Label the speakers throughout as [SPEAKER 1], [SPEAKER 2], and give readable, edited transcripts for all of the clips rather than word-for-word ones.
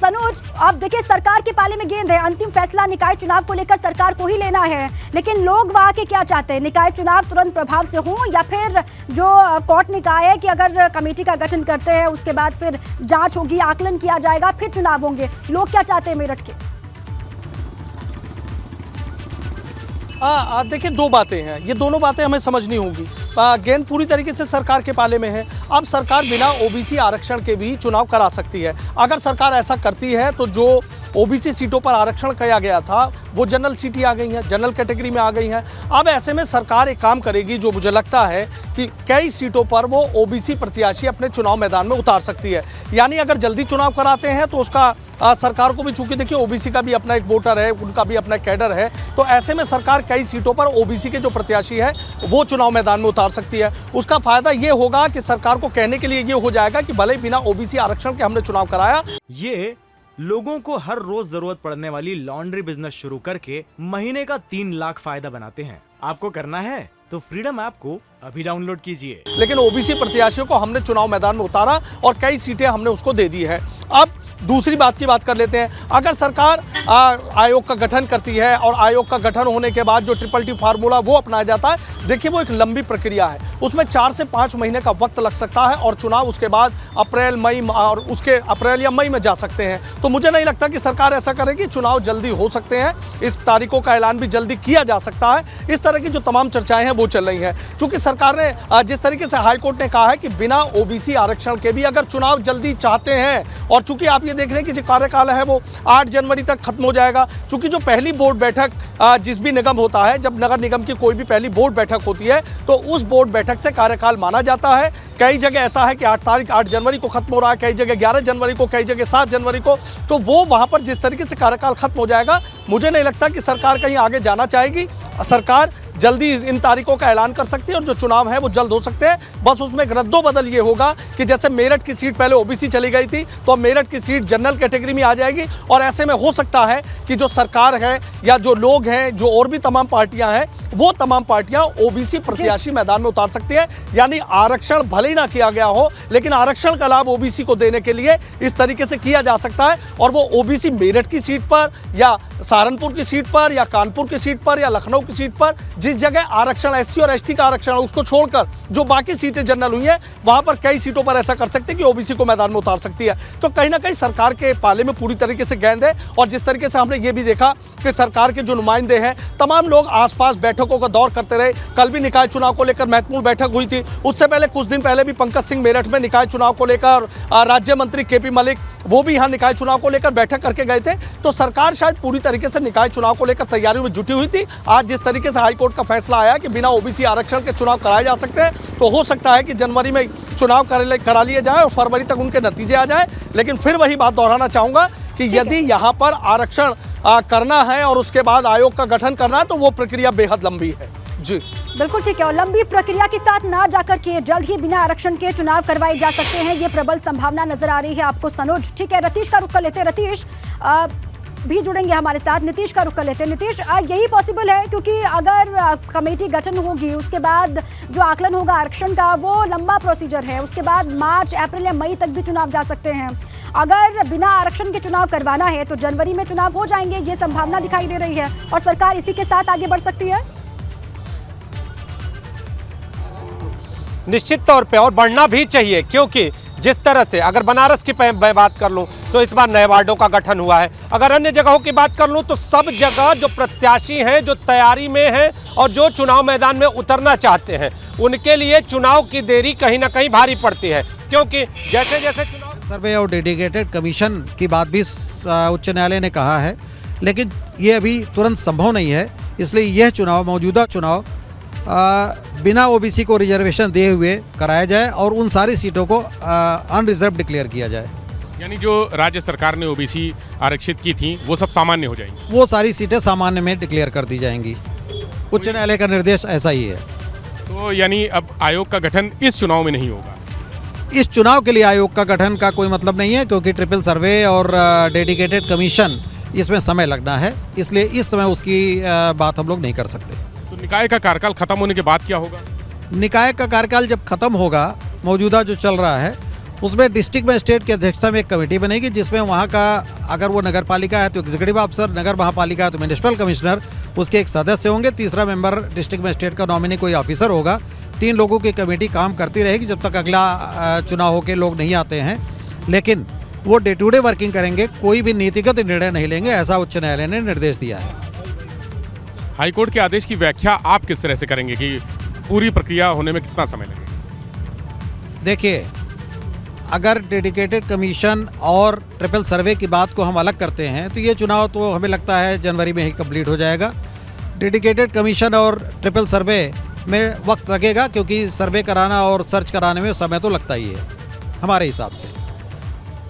[SPEAKER 1] सनोज, अब देखिए सरकार के पाले में गेंद है, अंतिम फैसला निकाय चुनाव को लेकर सरकार को ही लेना है, लेकिन लोग वहां के क्या चाहते हैं? निकाय चुनाव तुरंत प्रभाव से हो या फिर जो कोर्ट निकाय है कि अगर कमेटी का गठन करते हैं उसके बाद फिर जांच होगी, आकलन किया जाएगा, फिर चुनाव होंगे? लोग क्या चाहते हैं मेरठ के?
[SPEAKER 2] देखिए, दो बातें हैं, ये दोनों बातें हमें समझनी होंगी। गेंद पूरी तरीके से सरकार के पाले में है। अब सरकार बिना ओबीसी आरक्षण के भी चुनाव करा सकती है। अगर सरकार ऐसा करती है तो जो ओबीसी सीटों पर आरक्षण किया गया था वो जनरल सीटें आ गई हैं, जनरल कैटेगरी में आ गई हैं। अब ऐसे में सरकार एक काम करेगी जो मुझे लगता है कि कई सीटों पर वो ओबीसी प्रत्याशी अपने चुनाव मैदान में उतार सकती है। यानी अगर जल्दी चुनाव कराते हैं तो उसका सरकार को भी, चूंकि देखिए ओबीसी का भी अपना एक वोटर है, उनका भी अपना कैडर है, तो ऐसे में सरकार कई सीटों पर ओबीसी के जो प्रत्याशी है वो चुनाव मैदान में उतार सकती है। उसका फायदा ये होगा कि सरकार को कहने के लिए ये हो जाएगा कि भले बिना ओबीसी आरक्षण के हमने चुनाव कराया।
[SPEAKER 3] ये लोगों को हर रोज जरूरत पड़ने वाली लॉन्ड्री बिजनेस शुरू करके महीने का 3 लाख फायदा बनाते हैं। आपको करना है तो फ्रीडम ऐप को अभी डाउनलोड कीजिए।
[SPEAKER 2] लेकिन ओबीसी प्रत्याशियों को हमने चुनाव मैदान में उतारा और कई सीटें हमने उसको दे दी है। अब दूसरी बात की बात कर लेते हैं। अगर सरकार आयोग का गठन करती है और आयोग का गठन होने के बाद जो ट्रिपल फार्मूला वो अपनाया जाता है, देखिए वो एक लंबी प्रक्रिया है, उसमें 4 से 5 महीने का वक्त लग सकता है और चुनाव उसके बाद अप्रैल मई और उसके अप्रैल या मई में जा सकते हैं। तो मुझे नहीं लगता कि सरकार ऐसा करेगी। चुनाव जल्दी हो सकते हैं, इस तारीखों का ऐलान भी जल्दी किया जा सकता है। इस तरह की जो तमाम चर्चाएं हैं वो चल रही हैं। चूंकि सरकार ने जिस तरीके से हाईकोर्ट ने कहा है कि बिना ओबीसी आरक्षण के भी अगर चुनाव जल्दी चाहते हैं, और चूंकि आप ये देख रहे हैं कि जो कार्यकाल है वो 8 जनवरी तक खत्म हो जाएगा। चूंकि जो पहली बोर्ड बैठक जिस भी निगम होता है, जब नगर निगम की कोई भी पहली बोर्ड बैठक होती है तो उस बोर्ड बैठक से कार्यकाल माना जाता है। कई जगह ऐसा है कि 8 जनवरी को खत्म हो रहा है, कई जगह 11 जनवरी को, कई जगह 7 जनवरी को। तो वो वहां पर जिस तरीके से कार्यकाल खत्म हो जाएगा, मुझे नहीं लगता कि सरकार कहीं आगे जाना चाहेगी। सरकार जल्दी इन तारीखों का ऐलान कर सकती है और जो चुनाव है वो जल्द हो सकते हैं। बस उसमें रद्दो बदल ये होगा कि जैसे मेरठ की सीट पहले ओबीसी चली गई थी तो अब मेरठ की सीट जनरल कैटेगरी में आ जाएगी। और ऐसे में हो सकता है कि जो सरकार है या जो लोग हैं, जो और भी तमाम पार्टियां हैं, वो तमाम पार्टियां ओबीसी प्रत्याशी मैदान में उतार सकती है। यानी आरक्षण भले ही ना किया गया हो, लेकिन आरक्षण का लाभ ओबीसी को देने के लिए इस तरीके से किया जा सकता है। और वो ओबीसी मेरठ की सीट पर या सहारनपुर की सीट पर या कानपुर की सीट पर या लखनऊ की सीट पर जिस जगह आरक्षण एससी और एसटी का आरक्षण है उसको छोड़कर जो बाकी सीटें जनरल हुई हैं, वहां पर कई सीटों पर ऐसा कर सकते हैं कि ओबीसी को मैदान में उतार सकती है। तो कहीं ना कहीं सरकार के पाले में पूरी तरीके से गेंद है। और जिस तरीके से हमने ये भी देखा कि सरकार के जो नुमाइंदे हैं, तमाम लोग आसपास बैठकों का दौर करते रहे। कल भी निकाय चुनाव को लेकर महत्वपूर्ण बैठक हुई थी। उससे पहले कुछ दिन पहले भी पंकज सिंह मेरठ में निकाय चुनाव को लेकर, राज्य मंत्री केपी मलिक वो भी यहाँ निकाय चुनाव को लेकर बैठक करके गए थे। तो सरकार शायद पूरी तरीके से निकाय चुनाव को लेकर तैयारियों में जुटी हुई थी। आज जिस तरीके से हाईकोर्ट का फैसला आया कि बिना ओबीसी आरक्षण के चुनाव कराए जा सकते हैं, तो हो सकता है कि जनवरी में चुनाव करा लिए जाए और फरवरी तक उनके नतीजे आ जाए। लेकिन फिर वही बात दोहराना चाहूंगा कि यदि यहाँ पर आरक्षण करना है और उसके बाद आयोग का गठन करना है तो वो प्रक्रिया बेहद लंबी है। जी
[SPEAKER 1] बिल्कुल ठीक है, और लंबी प्रक्रिया के साथ ना जाकर के जल्द ही बिना आरक्षण के चुनाव करवाए जा सकते हैं, ये प्रबल संभावना नजर आ रही है आपको सनोज। ठीक है, रतीश का रुख कर लेते हैं। रतीश भी जुड़ेंगे हमारे साथ। नीतीश का रुख कर लेते हैं। नीतीश, यही पॉसिबल है क्योंकि अगर कमेटी गठन होगी उसके बाद जो आकलन होगा आरक्षण का वो लंबा प्रोसीजर है, उसके बाद मार्च, अप्रैल या मई तक भी चुनाव जा सकते हैं। अगर बिना आरक्षण के चुनाव करवाना है तो जनवरी में चुनाव हो जाएंगे, ये संभावना दिखाई दे रही है और सरकार इसी के साथ आगे बढ़ सकती है।
[SPEAKER 4] निश्चित तौर पे, और बढ़ना भी चाहिए, क्योंकि जिस तरह से अगर बनारस की मैं बात कर लूं तो इस बार नए वार्डों का गठन हुआ है। अगर अन्य जगहों की बात कर लूं तो सब जगह जो प्रत्याशी हैं, जो तैयारी में हैं और जो चुनाव मैदान में उतरना चाहते हैं, उनके लिए चुनाव की देरी कहीं ना कहीं भारी पड़ती है। क्योंकि जैसे जैसे चुनाव
[SPEAKER 5] सर्वे और डेडिकेटेड कमीशन की बात भी उच्च न्यायालय ने कहा है, लेकिन ये अभी तुरंत संभव नहीं है। इसलिए यह चुनाव, मौजूदा चुनाव बिना ओबीसी को रिजर्वेशन दिए हुए कराया जाए और उन सारी सीटों को अनरिजर्व डिक्लेयर किया जाए।
[SPEAKER 6] यानी जो राज्य सरकार ने ओबीसी आरक्षित की थी वो सब सामान्य हो जाएंगी,
[SPEAKER 5] वो सारी सीटें सामान्य में डिक्लेयर कर दी जाएंगी। उच्च न्यायालय का निर्देश ऐसा ही है।
[SPEAKER 6] तो यानी अब आयोग का गठन इस चुनाव में नहीं होगा।
[SPEAKER 5] इस चुनाव के लिए आयोग का गठन का कोई मतलब नहीं है, क्योंकि ट्रिपल सर्वे और डेडिकेटेड कमीशन इसमें समय लगना है, इसलिए इस समय उसकी बात हम लोग नहीं कर सकते।
[SPEAKER 6] तो निकाय का कार्यकाल खत्म होने के बाद क्या होगा?
[SPEAKER 5] निकाय का कार्यकाल जब खत्म होगा, मौजूदा जो चल रहा है उसमें डिस्ट्रिक्ट मजिस्ट्रेट की अध्यक्षता में एक कमेटी बनेगी, जिसमें वहाँ का, अगर वो नगर पालिका है तो एग्जीक्यूटिव ऑफिसर, नगर महापालिका है तो म्यूनिसिपल कमिश्नर, उसके एक सदस्य होंगे, तीसरा मेंबर डिस्ट्रिक्ट मजिस्ट्रेट का नॉमिनी कोई ऑफिसर होगा। 3 लोगों की कमेटी काम करती रहेगी जब तक अगला चुनाव होकर लोग नहीं आते हैं, लेकिन वो डे टू डे वर्किंग करेंगे, कोई भी नीतिगत निर्णय नहीं लेंगे, ऐसा उच्च न्यायालय ने निर्देश दिया है।
[SPEAKER 6] हाईकोर्ट के आदेश की व्याख्या आप किस तरह से करेंगे कि पूरी प्रक्रिया होने में कितना समय लगेगा?
[SPEAKER 5] देखिए, अगर डेडिकेटेड कमीशन और ट्रिपल सर्वे की बात को हम अलग करते हैं तो ये चुनाव तो हमें लगता है जनवरी में ही कंप्लीट हो जाएगा। डेडिकेटेड कमीशन और ट्रिपल सर्वे में वक्त लगेगा, क्योंकि सर्वे कराना और सर्च कराने में समय तो लगता ही है हमारे हिसाब से।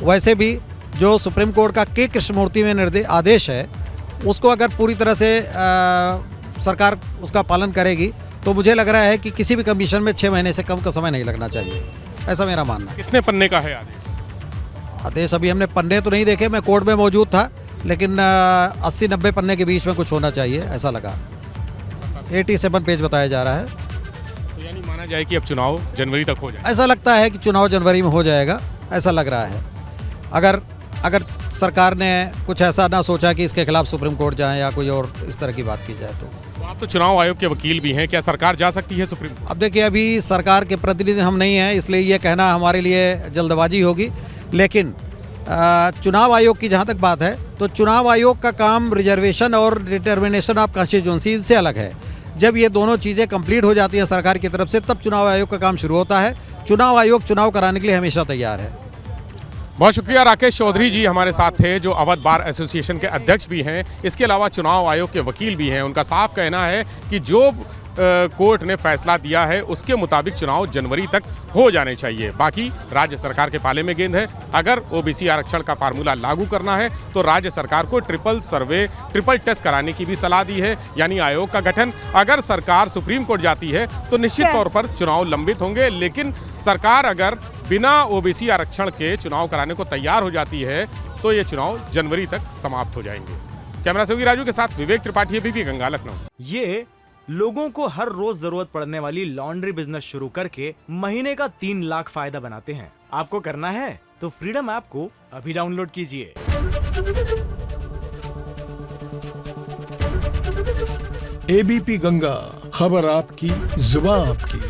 [SPEAKER 5] वैसे भी जो सुप्रीम कोर्ट का के कृष्णमूर्ति में आदेश है, उसको अगर पूरी तरह से सरकार उसका पालन करेगी तो मुझे लग रहा है कि किसी भी कमीशन में 6 महीने से कम का समय नहीं लगना चाहिए, ऐसा मेरा मानना है।
[SPEAKER 6] कितने पन्ने का है आदेश?
[SPEAKER 5] आदेश अभी हमने पन्ने तो नहीं देखे, मैं कोर्ट में मौजूद था, लेकिन 80-90 पन्ने के बीच में कुछ होना चाहिए ऐसा लगा। 87 पेज बताया जा रहा है।
[SPEAKER 6] तो यानी माना जाए कि अब चुनाव जनवरी तक हो जाए?
[SPEAKER 5] ऐसा लगता है कि चुनाव जनवरी में हो जाएगा, ऐसा लग रहा है। अगर सरकार ने कुछ ऐसा ना सोचा कि इसके खिलाफ सुप्रीम कोर्ट जाए या कोई और इस तरह की बात की जाए तो
[SPEAKER 6] आप तो चुनाव आयोग के वकील भी हैं, क्या सरकार जा सकती है सुप्रीम कोर्ट?
[SPEAKER 5] अब देखिए, अभी सरकार के प्रतिनिधि हम नहीं हैं, इसलिए ये कहना हमारे लिए जल्दबाजी होगी। लेकिन चुनाव आयोग की जहाँ तक बात है तो चुनाव आयोग का काम रिजर्वेशन और डिटर्मिनेशन ऑफ कॉन्स्टिट्यूएंसी से अलग है। जब ये दोनों चीज़ें कंप्लीट हो जाती हैं सरकार की तरफ से, तब चुनाव आयोग का काम शुरू होता है। चुनाव आयोग चुनाव कराने के लिए हमेशा तैयार है।
[SPEAKER 6] बहुत शुक्रिया। राकेश चौधरी जी हमारे साथ थे, जो अवध बार एसोसिएशन के अध्यक्ष भी हैं, इसके अलावा चुनाव आयोग के वकील भी हैं। उनका साफ कहना है कि जो कोर्ट ने फैसला दिया है उसके मुताबिक चुनाव जनवरी तक हो जाने चाहिए। बाकी राज्य सरकार के पाले में गेंद है। अगर ओबीसी आरक्षण का फार्मूला लागू करना है तो राज्य सरकार को ट्रिपल सर्वे, ट्रिपल टेस्ट कराने की भी सलाह दी है, यानी आयोग का गठन। अगर सरकार सुप्रीम कोर्ट जाती है तो निश्चित तौर पर चुनाव लंबित होंगे, लेकिन सरकार अगर बिना ओबीसी आरक्षण के चुनाव कराने को तैयार हो जाती है तो ये चुनाव जनवरी तक समाप्त हो जाएंगे। कैमरा सहयोगी राजू के साथ विवेक त्रिपाठी, एबीपी गंगा, लखनऊ।
[SPEAKER 3] ये लोगों को हर रोज जरूरत पड़ने वाली लॉन्ड्री बिजनेस शुरू करके महीने का 3 लाख फायदा बनाते हैं। आपको करना है तो फ्रीडम ऐप को अभी डाउनलोड कीजिए।
[SPEAKER 7] एबीपी गंगा, खबर आपकी, जुबान आपकी।